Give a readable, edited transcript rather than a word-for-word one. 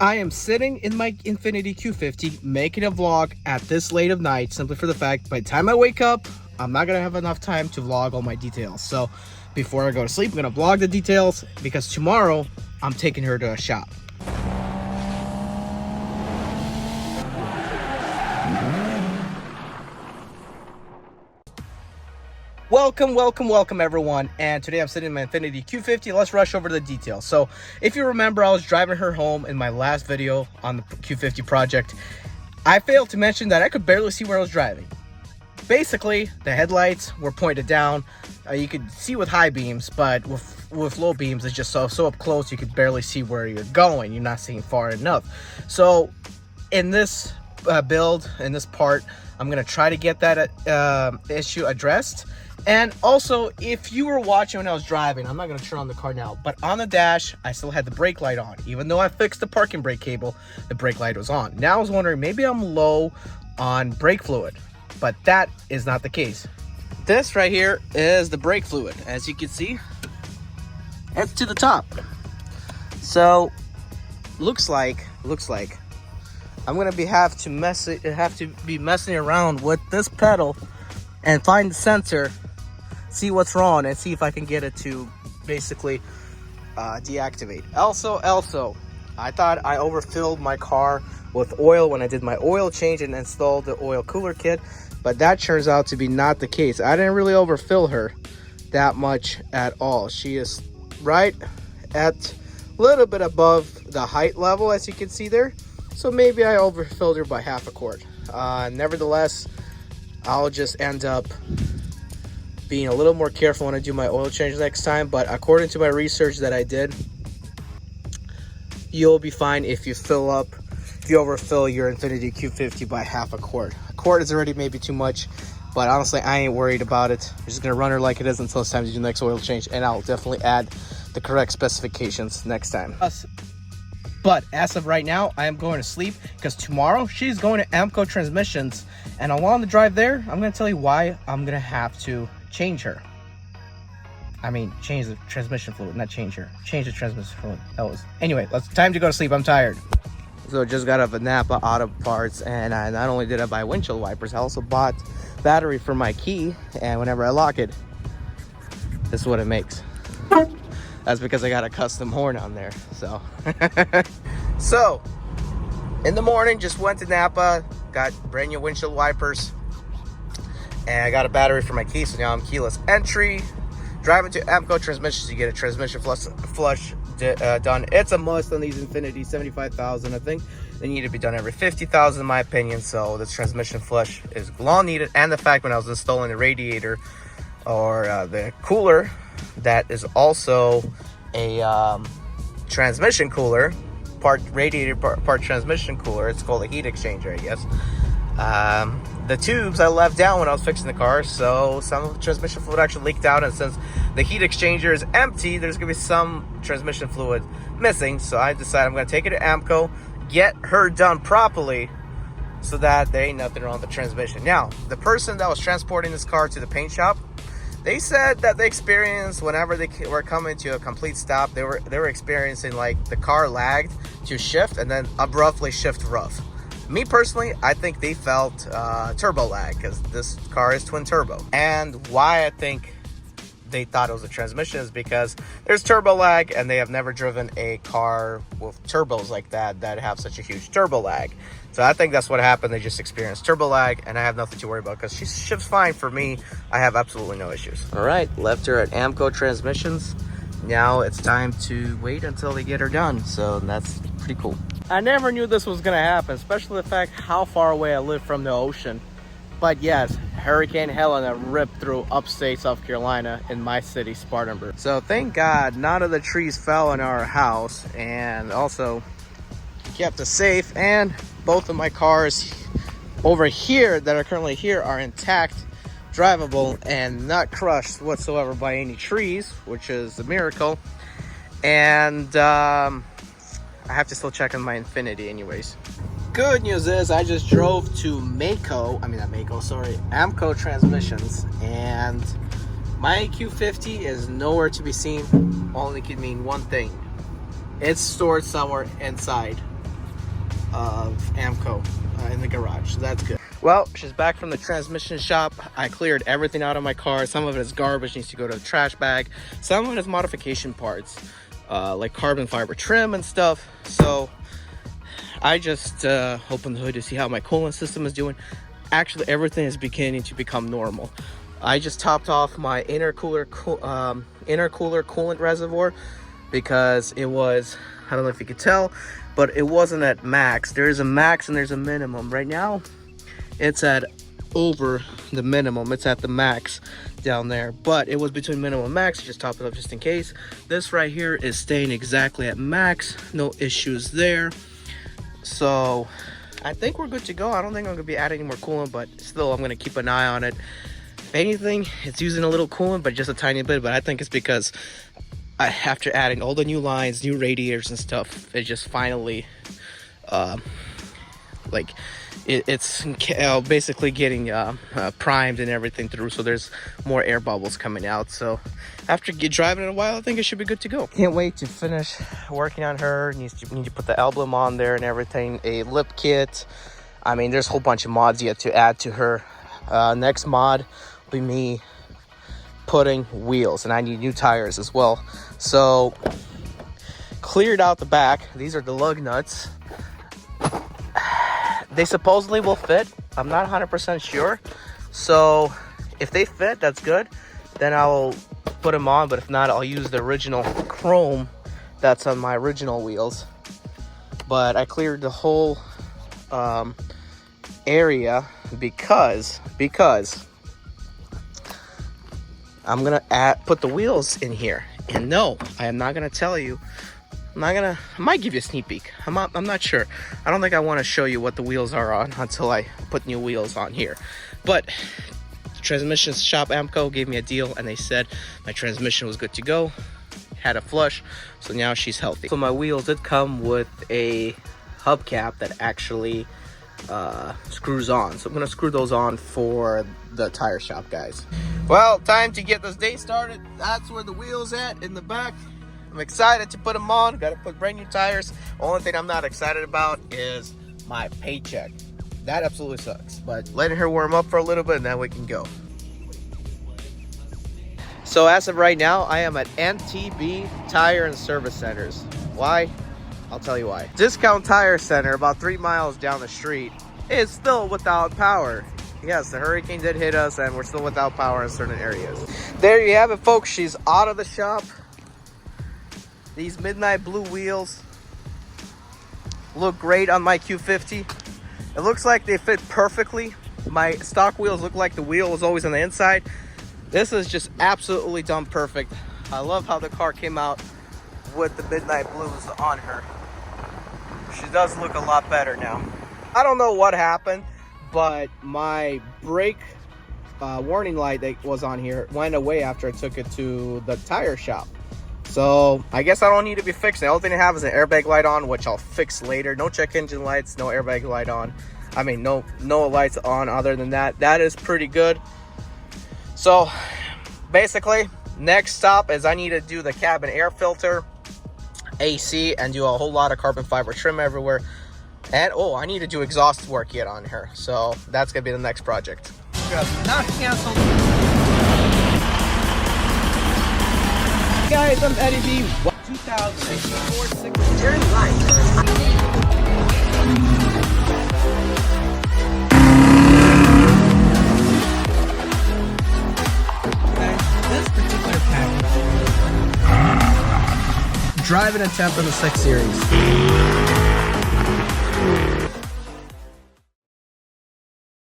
I am sitting in my Infiniti Q50 making a vlog at this late of night, simply for the fact by the time I wake up, I'm not gonna have enough time to vlog all my details. So before I go to sleep, I'm gonna vlog the details because tomorrow I'm taking her to a shop. Welcome everyone, and today I'm sitting in my Infiniti Q50. Let's rush over the details. So if you remember, I was driving her home in my last video on the Q50 project. I failed to mention that I could barely see where I was driving. Basically, the headlights were pointed down. You could see with high beams, but with low beams, it's just so up close you could barely see where you're going. You're not seeing far enough. So in this build, in this part, I'm gonna try to get that issue addressed. And also, if you were watching when I was driving, I'm not going to turn on the car now, but on the dash, I still had the brake light on. Even though I fixed the parking brake cable, the brake light was on. Now I was wondering, maybe I'm low on brake fluid, but that is not the case. This right here is the brake fluid. As you can see, it's to the top. So, looks like I'm going to have to be messing around with this pedal and find the sensor, see what's wrong, and see if I can get it to basically deactivate. Also, I thought I overfilled my car with oil when I did my oil change and installed the oil cooler kit, but that turns out to be not the case. I didn't really overfill her that much at all. She is right at a little bit above the height level, as you can see there. So maybe I overfilled her by half a quart. Nevertheless, I'll just end up being a little more careful when I do my oil change next time. But according to my research that I did, you'll be fine if you overfill your Infiniti Q50 by half a quart. A quart is already maybe too much, but honestly, I ain't worried about it. I'm just gonna run her like it is until it's time to do the next oil change, and I'll definitely add the correct specifications next time. But as of right now, I am going to sleep because tomorrow she's going to AMCO Transmissions, and along the drive there, I'm going to tell you why I'm going to have to change her. I mean, change the transmission fluid, not change her. Change the transmission fluid. Anyway, time to go to sleep. I'm tired. So just got off a Napa Auto Parts, and I not only did I buy windshield wipers, I also bought battery for my key, and whenever I lock it, this is what it makes. That's because I got a custom horn on there. So so in the morning, just went to Napa, got brand new windshield wipers, and I got a battery for my key. So now I'm keyless entry. Driving to AMCO Transmissions, you get a transmission flush done. It's a must on these Infiniti 75,000. I think they need to be done every 50,000 in my opinion. So this transmission flush is long needed. And the fact when I was installing the radiator or the cooler, that is also a transmission cooler, part radiator, part transmission cooler. It's called a heat exchanger, I guess. The tubes I left down when I was fixing the car, so some of the transmission fluid actually leaked out, and since the heat exchanger is empty, there's gonna be some transmission fluid missing. So I decided I'm gonna take it to AMCO, get her done properly, so that there ain't nothing wrong with the transmission. Now, the person that was transporting this car to the paint shop, they said that they experienced, whenever they were coming to a complete stop, they were experiencing like the car lagged to shift and then abruptly shift rough. Me personally, I think they felt turbo lag because this car is twin turbo. And why I think they thought it was a transmission is because there's turbo lag, and they have never driven a car with turbos like that have such a huge turbo lag. So I think that's what happened. They just experienced turbo lag, and I have nothing to worry about because she shifts fine for me. I have absolutely no issues. All right, left her at AMCO Transmissions. Now it's time to wait until they get her done. So that's pretty cool. I never knew this was gonna happen, especially the fact how far away I live from the ocean. But yes, Hurricane Helen ripped through upstate South Carolina in my city, Spartanburg. So thank God none of the trees fell in our house, and also kept us safe. And both of my cars over here that are currently here are intact, drivable, and not crushed whatsoever by any trees, which is a miracle. And I have to still check on my Infiniti anyways. Good news is I just drove to AMCO Transmissions, and my Q50 is nowhere to be seen. Only could mean one thing: it's stored somewhere inside of Amco in the garage, so that's good. Well, she's back from the transmission shop. I cleared everything out of my car. Some of it is garbage, needs to go to the trash bag. Some of it is modification parts, like carbon fiber trim and stuff. So I just opened the hood to see how my coolant system is doing. Actually, everything is beginning to become normal. I just topped off my intercooler coolant reservoir because it was, I don't know if you could tell, but it wasn't at max. There's a max and there's a minimum. Right now, it's at over the minimum. It's at the max down there, but it was between minimum and max. Just top it up just in case. This right here is staying exactly at max. No issues there. So I think we're good to go. I don't think I'm gonna be adding any more coolant, but still I'm gonna keep an eye on it. If anything, it's using a little coolant, but just a tiny bit. But I think it's because after adding all the new lines, new radiators and stuff, it just finally like it's basically getting primed and everything through, so there's more air bubbles coming out. So after driving it a while, I think it should be good to go. Can't wait to finish working on her. Need to put the emblem on there and everything, a lip kit. I mean, there's a whole bunch of mods yet to add to her. Next mod will be me putting wheels, and I need new tires as well. So cleared out the back. These are the lug nuts. They supposedly will fit. I'm not 100% sure. So if they fit, that's good. Then I'll put them on. But if not, I'll use the original chrome that's on my original wheels. But I cleared the whole area because I'm gonna put the wheels in here. And no, I am not gonna tell you. I might give you a sneak peek. I'm not sure. I don't think I want to show you what the wheels are on until I put new wheels on here. But transmission shop Amco gave me a deal, and they said my transmission was good to go. Had a flush, so now she's healthy. So my wheels did come with a hubcap that actually screws on. So I'm gonna screw those on for the tire shop guys. Well, time to get this day started. That's where the wheels at, in the back. I'm excited to put them on. Got to put brand new tires. Only thing I'm not excited about is my paycheck. That absolutely sucks. But letting her warm up for a little bit, and then we can go. So as of right now, I am at NTB Tire and Service Centers. Why? I'll tell you why. Discount Tire Center, about 3 miles down the street, is still without power. Yes, the hurricane did hit us, and we're still without power in certain areas. There you have it, folks. She's out of the shop. These midnight blue wheels look great on my Q50. It looks like they fit perfectly. My stock wheels look like the wheel was always on the inside. This is just absolutely done perfect. I love how the car came out with the midnight blues on her. She does look a lot better now. I don't know what happened, but my brake warning light that was on here went away after I took it to the tire shop. So I guess I don't need to be fixing. The only thing I have is an airbag light on, which I'll fix later. No check engine lights, no airbag light on. I mean, no lights on other than that. That is pretty good. So basically, next stop is I need to do the cabin air filter, AC, and do a whole lot of carbon fiber trim everywhere. And I need to do exhaust work yet on her. So that's gonna be the next project. Not canceled. Guys, I'm Eddie B. 2004 turn right. This particular package, driving a temp in the 6 Series.